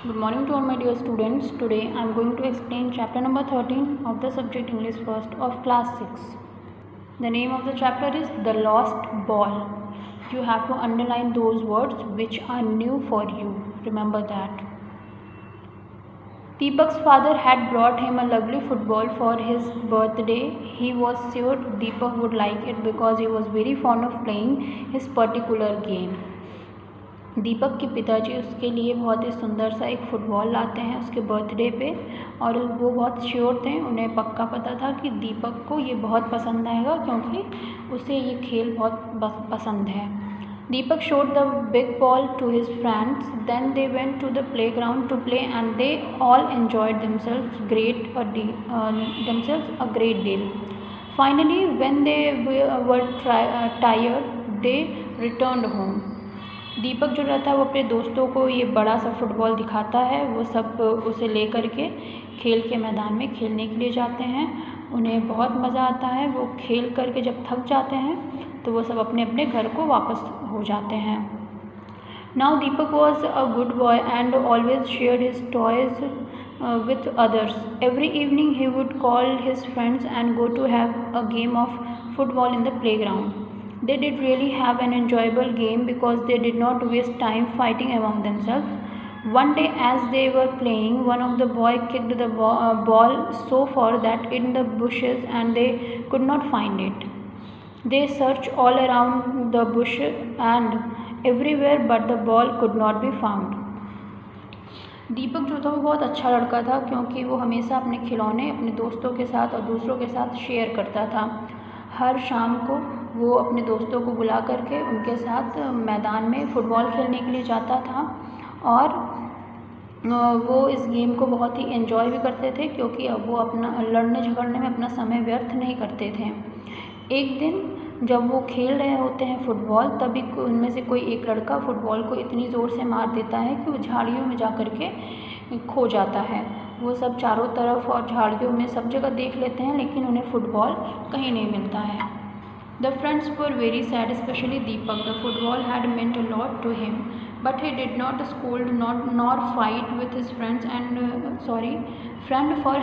Good morning to all my dear students. Today I am going to explain chapter number 13 of the subject English first of class 6. The name of the chapter is The Lost Ball. You have to underline those words which are new for you. Remember that. Deepak's father had brought him a lovely football for his birthday. He was sure Deepak would like it because he was very fond of playing his particular game. दीपक के पिताजी उसके लिए बहुत ही सुंदर सा एक football लाते हैं उसके बर्थडे पे और वो बहुत श्योर थे, उन्हें पक्का पता था कि दीपक को ये बहुत पसंद आएगा क्योंकि उसे ये खेल बहुत पसंद है. दीपक showed the big ball to his friends. Then they went to the playground to play and they all enjoyed themselves a great deal. Finally, when they were tired, they returned home. दीपक जो रहता है वो अपने दोस्तों को ये बड़ा सा फुटबॉल दिखाता है. वो सब उसे लेकर के खेल के मैदान में खेलने के लिए जाते हैं. उन्हें बहुत मज़ा आता है. वो खेल करके जब थक जाते हैं तो वो सब अपने अपने घर को वापस हो जाते हैं. Now Deepak was a good boy and always shared his toys with others. Every evening he would call his friends and go to have a game of football in the playground. They did really have an enjoyable game because they did not waste time fighting among themselves. One day as they were playing, one of the boys kicked the ball so far that in the bushes and they could not find it. They searched all around the bush and everywhere but the ball could not be found. दीपक जो था वो बहुत अच्छा लड़का था क्योंकि वो हमेशा अपने खिलौने अपने दोस्तों के साथ और दूसरों के साथ शेयर करता था. हर शाम को वो अपने दोस्तों को बुला करके उनके साथ मैदान में फ़ुटबॉल खेलने के लिए जाता था और वो इस गेम को बहुत ही एंजॉय भी करते थे क्योंकि अब वो अपना लड़ने झगड़ने में अपना समय व्यर्थ नहीं करते थे. एक दिन जब वो खेल रहे होते हैं फ़ुटबॉल तभी उनमें से कोई एक लड़का फ़ुटबॉल को इतनी ज़ोर से मार देता है कि वो झाड़ियों में जा कर के खो जाता है. वो सब चारों तरफ और झाड़ियों में सब जगह देख लेते हैं लेकिन उन्हें फ़ुटबॉल कहीं नहीं मिलता है. The friends were very sad, especially Deepak. The football had meant a lot to him, but he did not scold nor fight with his friend for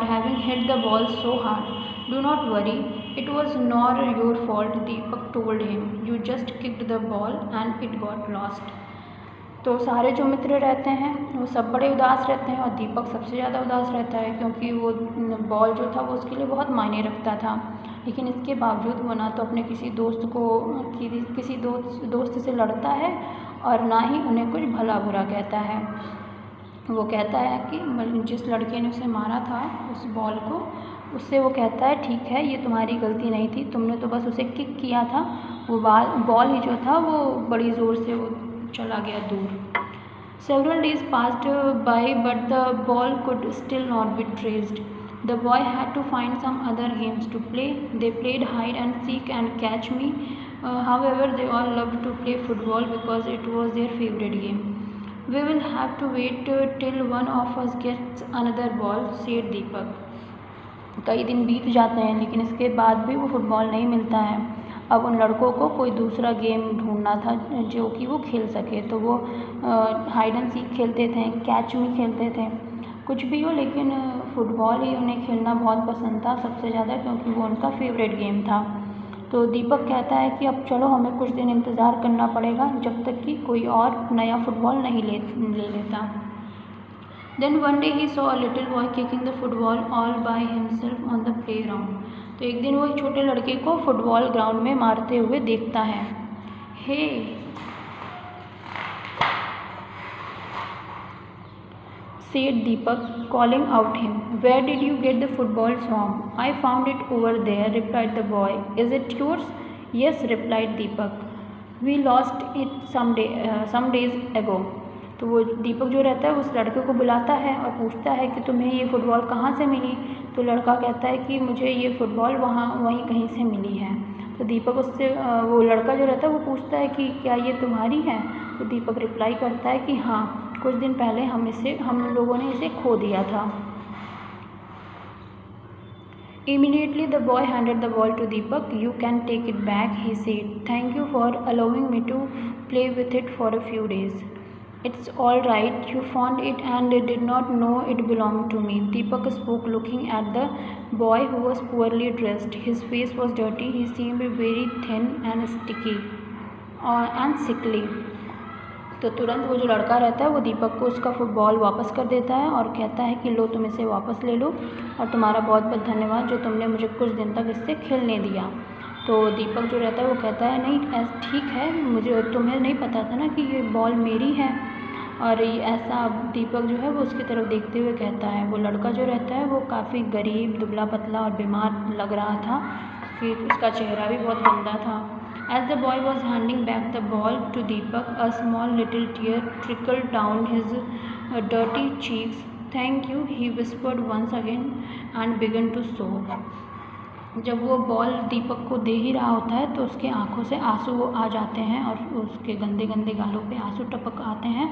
having hit the ball so hard. Do not worry, it was not your fault, Deepak told him. You just kicked the ball and it got lost. तो सारे जो मित्र रहते हैं वो सब बड़े उदास रहते हैं और दीपक सबसे ज़्यादा उदास रहता है क्योंकि वो बॉल जो था वो उसके लिए बहुत मायने रखता था. लेकिन इसके बावजूद वो ना तो अपने किसी दोस्त से लड़ता है और ना ही उन्हें कुछ भला बुरा कहता है. वो कहता है कि जिस लड़के ने उसे मारा था उस बॉल को, उससे वो कहता है ठीक है ये तुम्हारी गलती नहीं थी, तुमने तो बस उसे किक किया था. वो बॉल ही जो था वो बड़ी ज़ोर से वो चला गया दूर. Several days passed by but the ball could still not be traced. The boy had to find some other games to play. They played hide and seek and catch me. However, they all loved to play football because it was their favorite game. We will have to wait till one of us gets another ball, said Deepak. कई दिन बीत जाते हैं लेकिन इसके बाद भी वो फुटबॉल नहीं मिलता है. अब उन लड़कों को कोई दूसरा गेम ढूंढना था जो कि वो खेल सके. तो वो हाइड एंड सीक खेलते थे, कैच मी खेलते थे, कुछ भी हो लेकिन फ़ुटबॉल ही उन्हें खेलना बहुत पसंद था सबसे ज़्यादा क्योंकि वो उनका फेवरेट गेम था. तो दीपक कहता है कि अब चलो हमें कुछ दिन इंतज़ार करना पड़ेगा जब तक कि कोई और नया फुटबॉल नहीं ले लेता. Then one day he saw a little boy kicking the football all by himself on the playground. तो एक दिन वो एक छोटे लड़के को फुटबॉल ग्राउंड में मारते हुए देखता है. Hey, said Deepak, calling out him. Where did you get the football from? I found it over there, replied the boy. Is it yours? Yes, replied Deepak. We lost it some days ago. तो वो दीपक जो रहता है उस लड़के को बुलाता है और पूछता है कि तुम्हें ये फ़ुटबॉल कहाँ से मिली. तो लड़का कहता है कि मुझे ये फ़ुटबॉल वहीं कहीं से मिली है. तो दीपक उससे वो लड़का जो रहता है वो पूछता है कि क्या ये तुम्हारी है. तो दीपक रिप्लाई करता है कि हाँ, कुछ दिन पहले हम लोगों ने इसे खो दिया था. Immediately the boy handed the ball to Deepak. "You can take it back," he said. "Thank you for allowing me to play with it for a few days." "It's all right. You found it and did not know it belonged to me," Deepak spoke, looking at the boy, who was poorly dressed. His face was dirty. He seemed very thin and sticky and sickly. तो तुरंत वो जो लड़का रहता है वो दीपक को उसका फुटबॉल वापस कर देता है और कहता है कि लो, तुम इसे वापस ले लो और तुम्हारा बहुत बहुत धन्यवाद जो तुमने मुझे कुछ दिन तक इससे खेलने दिया। तो दीपक जो रहता है वो कहता है, नहीं ठीक है, मुझे तुम्हें नहीं पता था ना कि ये बॉल मेरी है। और ऐसा दीपक जो है वो उसकी तरफ देखते हुए कहता है। वो लड़का जो रहता है वो काफ़ी गरीब, दुबला पतला और बीमार लग रहा था कि उसका चेहरा भी बहुत गंदा था। As the boy was handing back the ball to Deepak, a small little tear trickled down his dirty cheeks. "Thank you," he whispered once again and began to sob. जब वो बॉल दीपक को दे ही रहा होता है तो उसके आँखों से आंसू आ जाते हैं और उसके गंदे गंदे गालों पे आंसू टपक आते हैं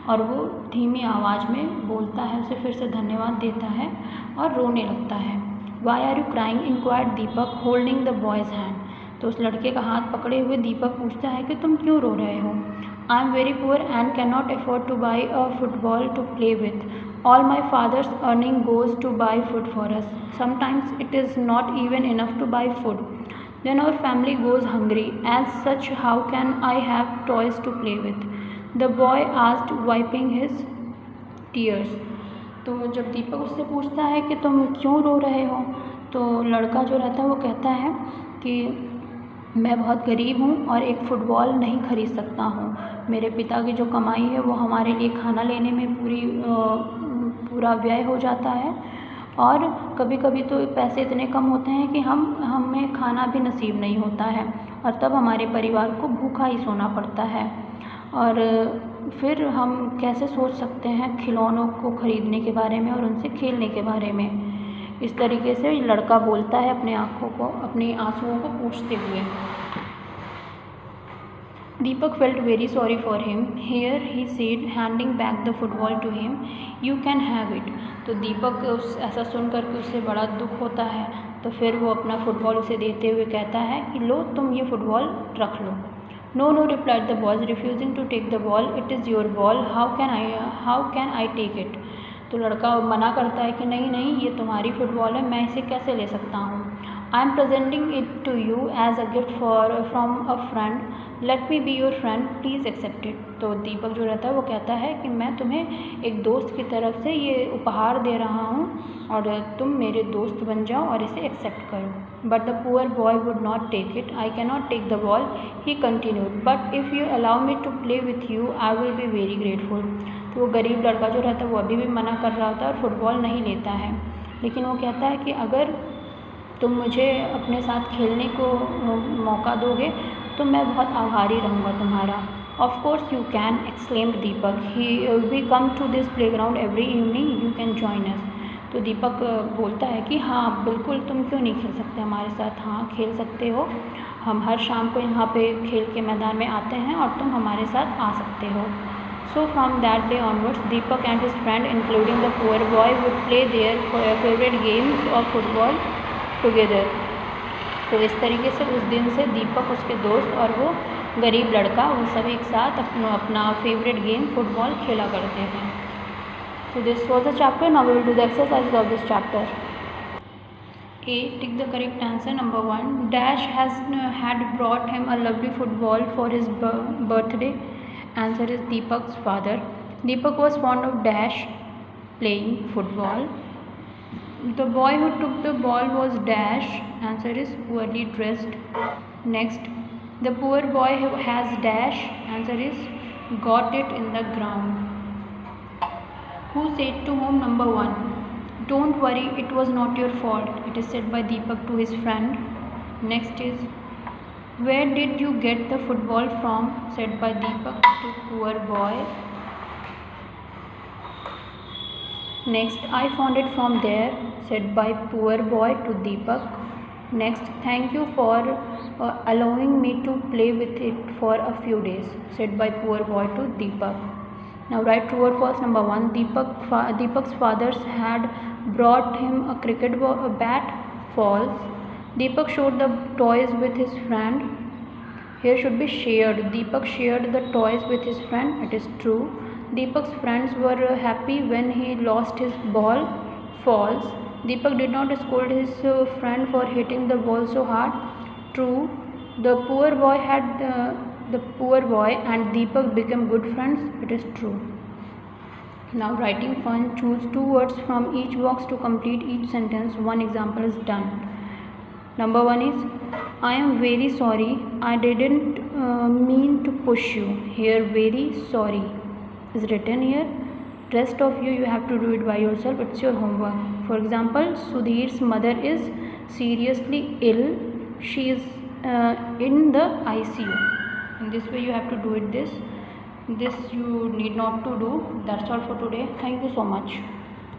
और वो धीमी आवाज़ में बोलता है, उसे फिर से धन्यवाद देता है और रोने लगता है। "Why are you crying?" inquired Deepak, holding the boy's hand. तो उस लड़के का हाथ पकड़े हुए दीपक पूछता है कि तुम क्यों रो रहे हो? "I am very poor and cannot afford to buy a football to play with. All my father's earning goes to buy food for us. Sometimes it is not even enough to buy food. Then our family goes hungry. As such, how can I have toys to play with?" the boy asked, wiping his tears. तो जब दीपक उससे पूछता है कि तुम क्यों रो रहे हो, तो लड़का जो रहता है वो कहता है कि मैं बहुत गरीब हूँ और एक फ़ुटबॉल नहीं खरीद सकता हूँ। मेरे पिता की जो कमाई है वो हमारे लिए खाना लेने में पूरा व्यय हो जाता है और कभी कभी तो पैसे इतने कम होते हैं कि हमें खाना भी नसीब नहीं होता है और तब हमारे परिवार को भूखा ही सोना पड़ता है। और फिर हम कैसे सोच सकते हैं खिलौनों को ख़रीदने के बारे में और उनसे खेलने के बारे में। इस तरीके से लड़का बोलता है अपने आंसुओं को पोंछते हुए। Deepak felt very sorry for him. "Here," he said, handing back the football to him. "You can have it." तो दीपक ऐसा सुन करके उससे बड़ा दुख होता है, तो फिर वो अपना फुटबॉल उसे देते हुए कहता है कि लो, तुम ये फुटबॉल रख लो। "No, no," replied the boy, refusing to take the ball. "It is your ball. How can I take it?" तो लड़का मना करता है कि नहीं नहीं, ये तुम्हारी फ़ुटबॉल है, मैं इसे कैसे ले सकता हूँ। "I am presenting it to you as a gift from a friend. Let me be your friend. Please accept it." तो दीपक जो रहता है वो कहता है कि मैं तुम्हें एक दोस्त की तरफ से ये उपहार दे रहा हूँ और तुम मेरे दोस्त बन जाओ और इसे एक्सेप्ट करो। "But the poor boy would not take it. I cannot take the ball," he continued. "But if you allow me to play with you, I will be very grateful." तो वो गरीब लड़का जो रहता है वो अभी भी मना कर रहा होता है और फुटबॉल नहीं लेता है, लेकिन वो कहता है कि अगर तुम मुझे अपने साथ खेलने को मौका दोगे तो मैं बहुत आभारी रहूँगा तुम्हारा। "Of course you can," exclaimed Deepak. "We come to this playground every evening. You can join us." तो दीपक बोलता है कि हाँ बिल्कुल, तुम क्यों नहीं खेल सकते हमारे साथ? हाँ, खेल सकते हो, हम हर शाम को यहाँ पे खेल के मैदान में आते हैं और तुम हमारे साथ आ सकते हो। So from that day onwards, Deepak and his friend, including the poor boy, would play their favorite games of football together. तो इस तरीके से उस दिन से दीपक, उसके दोस्त और वो गरीब लड़का, वो सभी एक साथ अपना फेवरेट गेम फुटबॉल खेला करते थे। So this was the chapter. Now we will do the exercises of this chapter. A. Tick the correct answer. Number 1. Dash had brought him a lovely football for his birthday. Answer is Deepak's father. Deepak was fond of Dash playing football. The boy who took the ball was Dash. Answer is poorly dressed. Next, the poor boy who has Dash. Answer is got it in the ground. Who said to whom? Number 1. Don't worry, it was not your fault. It is said by Deepak to his friend. Next is, where did you get the football from? Said by Deepak to poor boy. Next, I found it from there. Said by poor boy to Deepak. Next, thank you for allowing me to play with it for a few days. Said by poor boy to Deepak. Now write true or false. Number 1. Deepak's fathers had brought him a cricket bat false. Deepak showed the toys with his friend. Here should be shared. Deepak shared the toys with his friend. It is true. Deepak's friends were happy when he lost his ball. False. Deepak did not scold his friend for hitting the ball so hard. True. The poor boy and Deepak became good friends. It is true. Now writing fun. Choose 2 words from each box to complete each sentence. One example is done. Number 1 is, I am very sorry. I didn't mean to push you. Here very sorry is written here. Rest of you have to do it by yourself. It's your homework. For example, Sudhir's mother is seriously ill. She is in the ICU. In this way you have to do it. This you need not to do. That's all for today. Thank you so much.